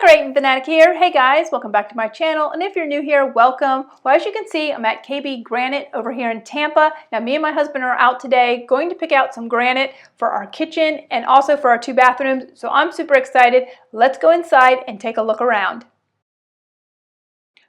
Decorating Fanatic here. Hey guys, welcome back to my channel, and if you're new here, welcome. Well, as you can see, I'm at KB Granite over here in Tampa. Now me and my husband are out today going to pick out some granite for our kitchen and also for our 2 bathrooms, so I'm super excited. Let's go inside and take a look around.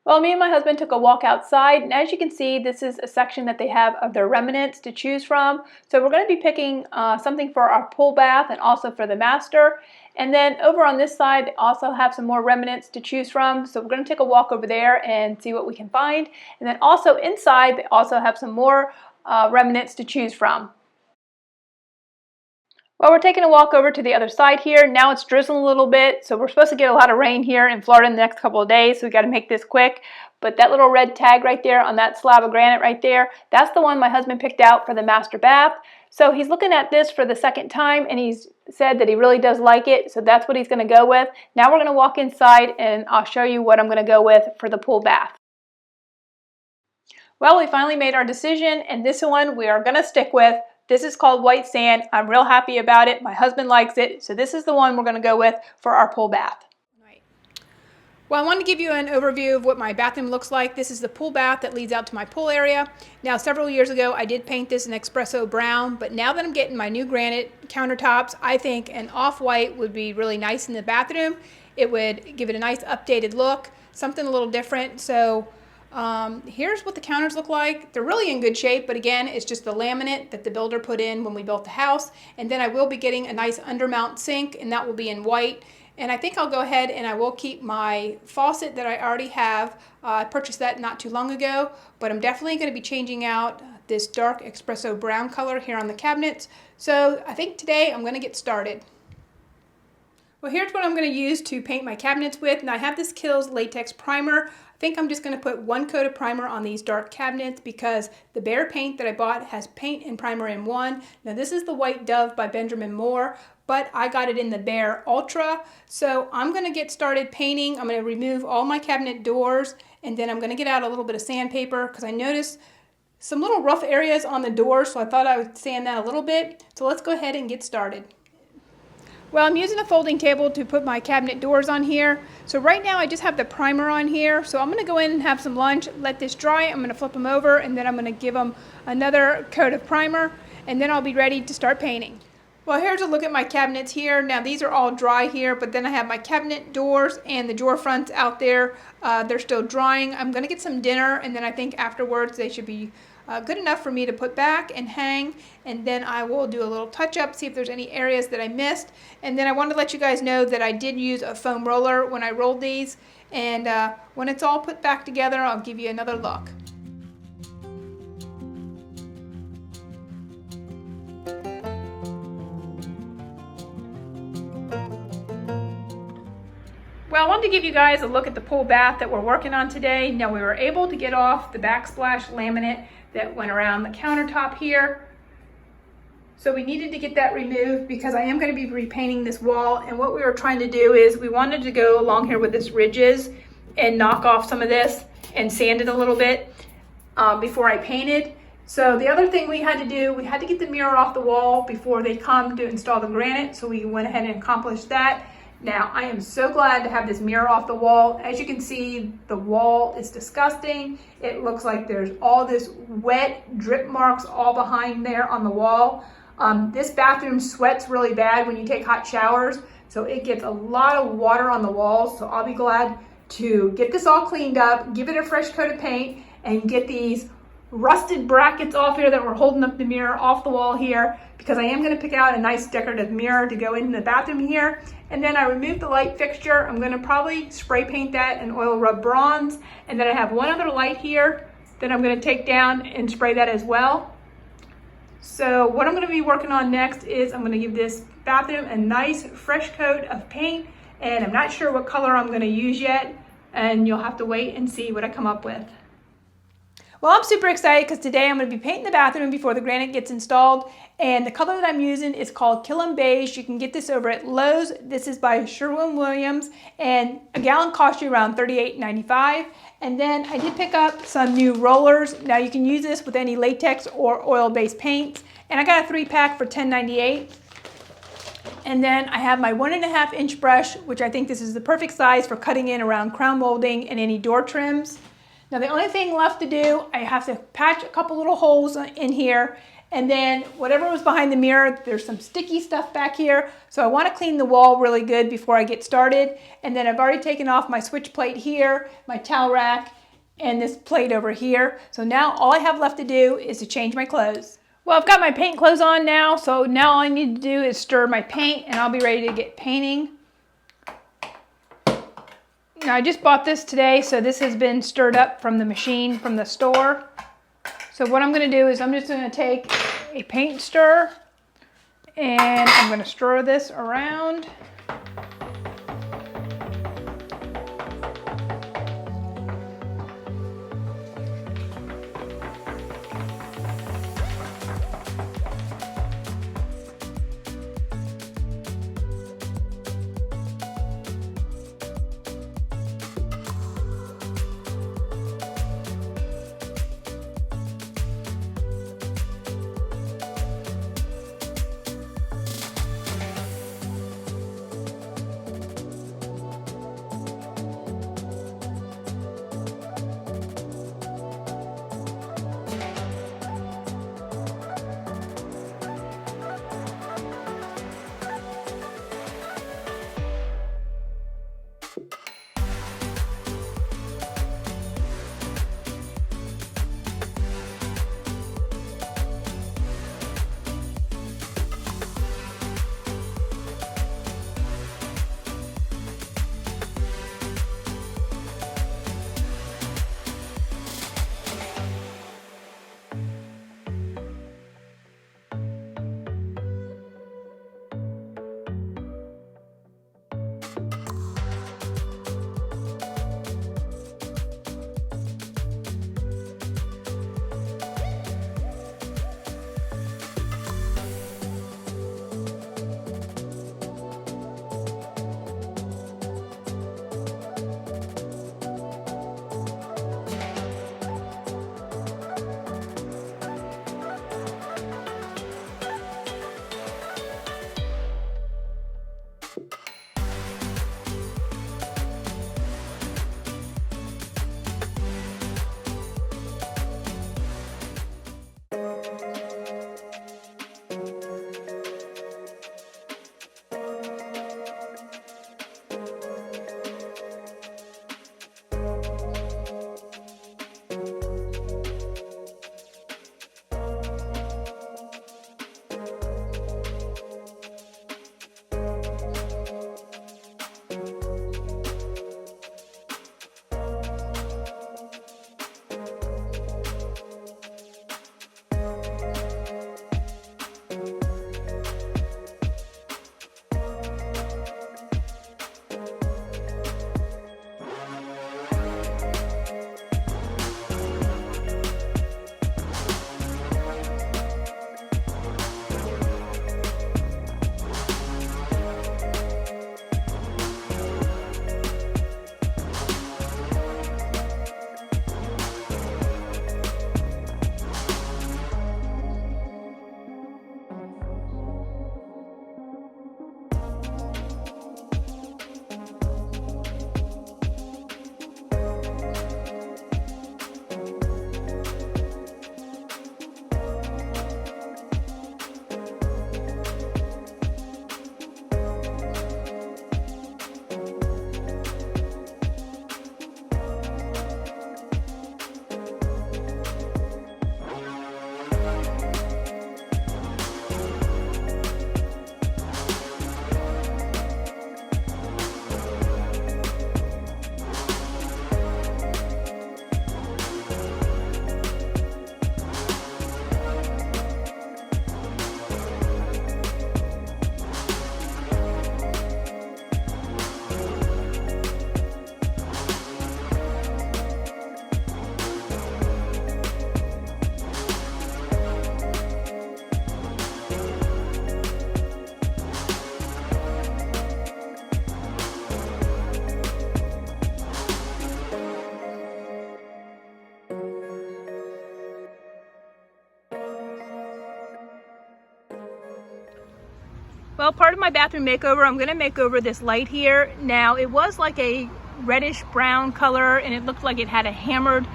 Well, me and my husband took a walk outside, and as you can see, this is a section that they have of their remnants to choose from. So we're going to be picking something for our pool bath and also for the master. And then over on this side, they also have some more remnants to choose from. So we're going to take a walk over there and see what we can find. And then also inside, they also have some more remnants to choose from. Well, we're taking a walk over to the other side here. Now it's drizzling a little bit, so we're supposed to get a lot of rain here in Florida in the next couple of days, so we got to make this quick. But that little red tag right there on that slab of granite right there, that's the one my husband picked out for the master bath. So he's looking at this for the second time, and he's said that he really does like it, so that's what he's going to go with. Now we're going to walk inside, and I'll show you what I'm going to go with for the pool bath. Well, we finally made our decision, and this one we are going to stick with. This is called white sand. I'm real happy about it. My husband likes it, so this is the one we're going to go with for our pool bath. Well, I wanted to give you an overview of what my bathroom looks like. This is the pool bath that leads out to my pool area. Now, several years ago, I did paint this an espresso brown, but now that I'm getting my new granite countertops, I think an off-white would be really nice in the bathroom. It would give it a nice updated look, something a little different. So here's what the counters look like. They're really in good shape, but again, it's just the laminate that the builder put in when we built the house. And then I will be getting a nice undermount sink, and that will be in white. And I think I'll go ahead and I will keep my faucet that I already have. I purchased that not too long ago, but I'm definitely going to be changing out this dark espresso brown color here on the cabinets. So I think today I'm going to get started. Well, here's what I'm going to use to paint my cabinets with. And I have this Kills latex primer. I think I'm just going to put 1 coat of primer on these dark cabinets because the Behr paint that I bought has paint and primer in one. Now this is the White Dove by Benjamin Moore, but I got it in the Behr Ultra. So I'm going to get started painting. I'm going to remove all my cabinet doors, and then I'm going to get out a little bit of sandpaper because I noticed some little rough areas on the doors, so I thought I would sand that a little bit. So let's go ahead and get started. Well, I'm using a folding table to put my cabinet doors on here. So right now I just have the primer on here. So I'm going to go in and have some lunch, let this dry. I'm going to flip them over, and then I'm going to give them another coat of primer, and then I'll be ready to start painting. Well, here's a look at my cabinets here. Now these are all dry here, but then I have my cabinet doors and the drawer fronts out there. They're still drying. I'm going to get some dinner, and then I think afterwards they should be good enough for me to put back and hang, and then I will do a little touch up, see if there's any areas that I missed. And then I wanted to let you guys know that I did use a foam roller when I rolled these, and when it's all put back together, I'll give you another look. Well, I wanted to give you guys a look at the pool bath that we're working on today. Now, we were able to get off the backsplash laminate that went around the countertop here. So we needed to get that removed because I am going to be repainting this wall. And what we were trying to do is we wanted to go along here with this ridges and knock off some of this and sand it a little bit before I painted. So the other thing we had to do, we had to get the mirror off the wall before they come to install the granite. So we went ahead and accomplished that. Now, I am so glad to have this mirror off the wall. As you can see, the wall is disgusting. It looks like there's all this wet drip marks all behind there on the wall. This bathroom sweats really bad when you take hot showers, so it gets a lot of water on the walls. So I'll be glad to get this all cleaned up, give it a fresh coat of paint, and get these rusted brackets off here that were holding up the mirror off the wall here, because I am going to pick out a nice decorative mirror to go in the bathroom here. And then I removed the light fixture. I'm going to probably spray paint that in oil rub bronze. And then I have one other light here that I'm going to take down and spray that as well. So what I'm going to be working on next is I'm going to give this bathroom a nice fresh coat of paint, and I'm not sure what color I'm going to use yet, and you'll have to wait and see what I come up with. Well, I'm super excited because today I'm going to be painting the bathroom before the granite gets installed, and the color that I'm using is called Killam Beige. You can get this over at Lowe's. This is by Sherwin-Williams, and a gallon costs you around $38.95. And then I did pick up some new rollers. Now you can use this with any latex or oil-based paints, and I got a 3-pack for $10.98. And then I have my 1.5 inch brush, which I think this is the perfect size for cutting in around crown molding and any door trims. Now the only thing left to do, I have to patch a couple little holes in here, and then whatever was behind the mirror, there's some sticky stuff back here, so I want to clean the wall really good before I get started. And then I've already taken off my switch plate here, my towel rack, and this plate over here. So now all I have left to do is to change my clothes. Well, I've got my paint clothes on now, so now all I need to do is stir my paint and I'll be ready to get painting. Now I just bought this today, so this has been stirred up from the machine from the store. So what I'm going to do is I'm just going to take a paint stir and I'm going to stir this around. Well, part of my bathroom makeover, I'm going to make over this light here. Now, it was like a reddish brown color and it looked like it had a hammered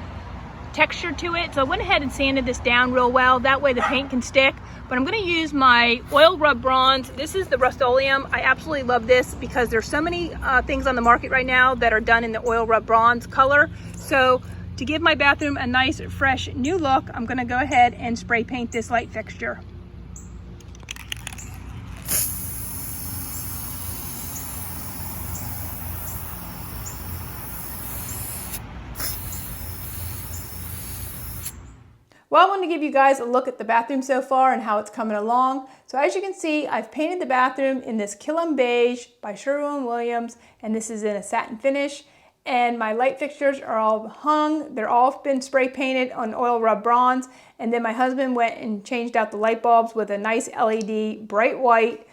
texture to it. So I went ahead and sanded this down real well. That way the paint can stick. But I'm going to use my oil rub bronze. This is the Rust-Oleum. I absolutely love this because there's so many things on the market right now that are done in the oil rub bronze color. So to give my bathroom a nice, fresh, new look, I'm going to go ahead and spray paint this light fixture. Well, I wanted to give you guys a look at the bathroom so far and how it's coming along. So as you can see, I've painted the bathroom in this Killam Beige by Sherwin-Williams, and this is in a satin finish. And my light fixtures are all hung. They're all been spray painted on oil rub bronze. And then my husband went and changed out the light bulbs with a nice LED bright white,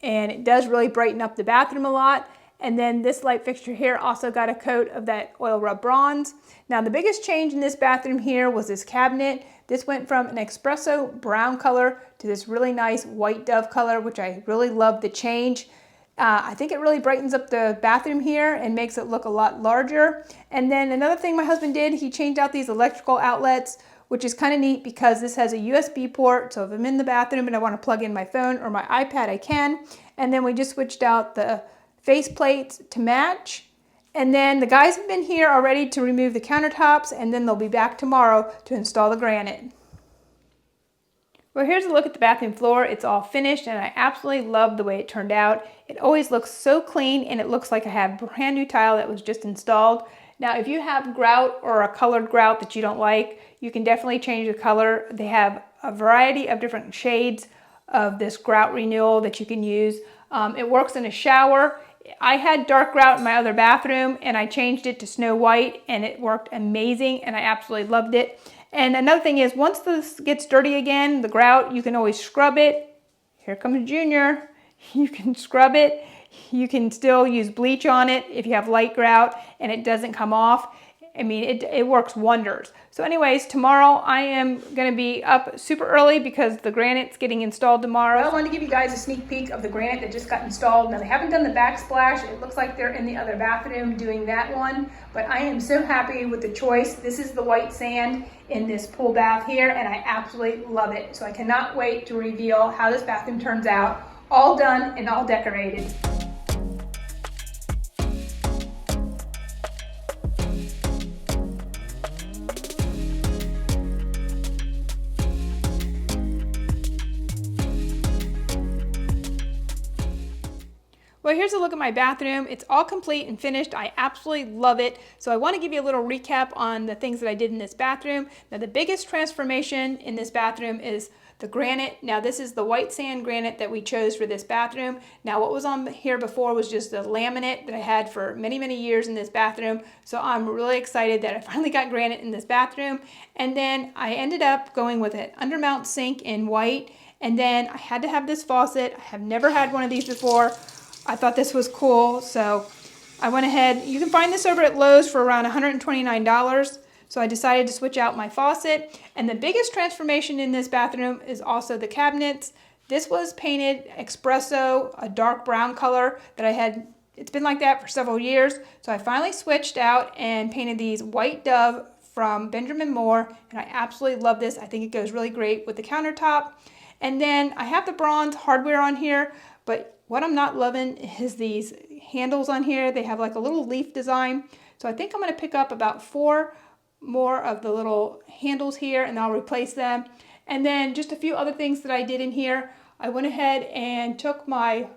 and it does really brighten up the bathroom a lot. And then this light fixture here also got a coat of that oil rub bronze. Now the biggest change in this bathroom here was this cabinet. This went from an espresso brown color to this really nice white dove color, which I really love the change. I think it really brightens up the bathroom here and makes it look a lot larger. And then another thing my husband did, he changed out these electrical outlets, which is kind of neat because this has a USB port. So if I'm in the bathroom and I want to plug in my phone or my iPad, I can. And then we just switched out the face plates to match. And then the guys have been here already to remove the countertops, and then they'll be back tomorrow to install the granite. Well, here's a look at the bathroom floor. It's all finished and I absolutely love the way it turned out. It always looks so clean and it looks like I have brand new tile that was just installed. Now, if you have grout or a colored grout that you don't like, you can definitely change the color. They have a variety of different shades of this grout renewal that you can use. It works in a shower. I had dark grout in my other bathroom and I changed it to snow white and it worked amazing and I absolutely loved it. And another thing is, once this gets dirty again, the grout, you can always scrub it. Here comes Junior. You can scrub it. You can still use bleach on it if you have light grout and it doesn't come off. I mean, it works wonders. So anyways, tomorrow I am going to be up super early because the granite's getting installed tomorrow. Well, I wanted to give you guys a sneak peek of the granite that just got installed. Now, they haven't done the backsplash. It looks like they're in the other bathroom doing that one. But I am so happy with the choice. This is the white sand in this pool bath here, and I absolutely love it. So I cannot wait to reveal how this bathroom turns out, all done and all decorated. Well, here's a look at my bathroom. It's all complete and finished. I absolutely love it. So I want to give you a little recap on the things that I did in this bathroom. Now, the biggest transformation in this bathroom is the granite. Now, this is the white sand granite that we chose for this bathroom. Now, what was on here before was just the laminate that I had for many, many years in this bathroom. So I'm really excited that I finally got granite in this bathroom. And then I ended up going with an undermount sink in white. And then I had to have this faucet. I have never had one of these before. I thought this was cool, so I went ahead. You can find this over at Lowe's for around $129. So I decided to switch out my faucet. And the biggest transformation in this bathroom is also the cabinets. This was painted espresso, a dark brown color that I had. It's been like that for several years. So I finally switched out and painted these white dove from Benjamin Moore. And I absolutely love this. I think it goes really great with the countertop. And then I have the bronze hardware on here, but what I'm not loving is these handles on here. They have like a little leaf design. So I think I'm going to pick up about 4 more of the little handles here and I'll replace them. And then just a few other things that I did in here. I went ahead and took my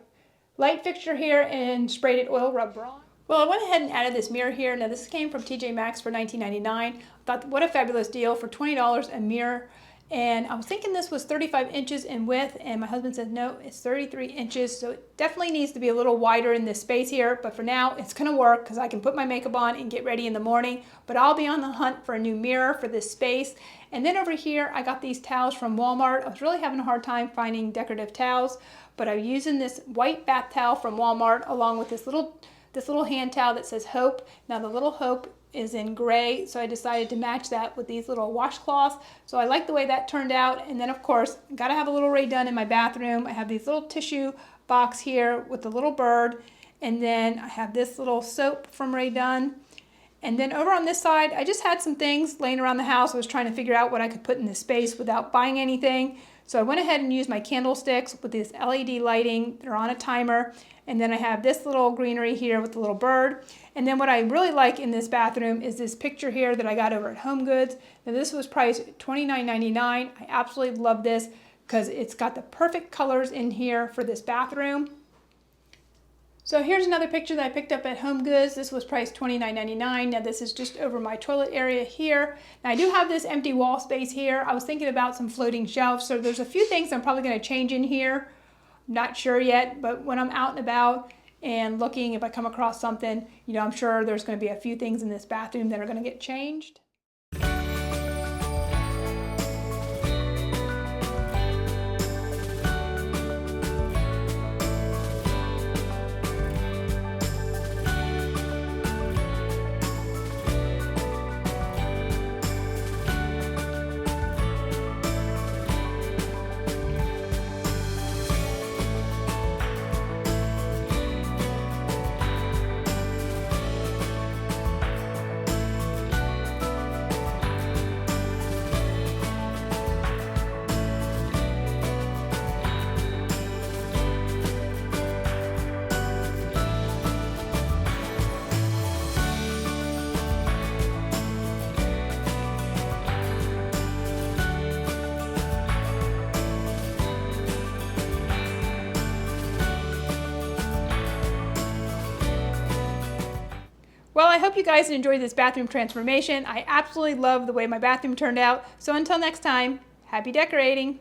light fixture here and sprayed it oil rub bronze. Well, I went ahead and added this mirror here. Now, this came from TJ Maxx for $19.99. I thought, what a fabulous deal for $20 a mirror. And I was thinking this was 35 inches in width, and my husband said, no, it's 33 inches. So it definitely needs to be a little wider in this space here. But for now, it's going to work because I can put my makeup on and get ready in the morning. But I'll be on the hunt for a new mirror for this space. And then over here, I got these towels from Walmart. I was really having a hard time finding decorative towels, but I'm using this white bath towel from Walmart along with this little hand towel that says Hope. Now, the little Hope is in gray, so I decided to match that with these little washcloths. So I like the way that turned out. And then, of course, got to have a little Rae done in my bathroom. I have these little tissue box here with the little bird. And then I have this little soap from Rae Dunn. And then over on this side, I just had some things laying around the house. I was trying to figure out what I could put in this space without buying anything. So I went ahead and used my candlesticks with this LED lighting. They're on a timer. And then I have this little greenery here with the little bird. And then what I really like in this bathroom is this picture here that I got over at HomeGoods. Now this was priced $29.99. I absolutely love this because it's got the perfect colors in here for this bathroom. So here's another picture that I picked up at HomeGoods. This was priced $29.99. Now this is just over my toilet area here. Now I do have this empty wall space here. I was thinking about some floating shelves. So there's a few things I'm probably going to change in here. Not sure yet, but when I'm out and about and looking, if I come across something, you know, I'm sure there's going to be a few things in this bathroom that are going to get changed. Well, I hope you guys enjoyed this bathroom transformation. I absolutely love the way my bathroom turned out. So until next time, happy decorating!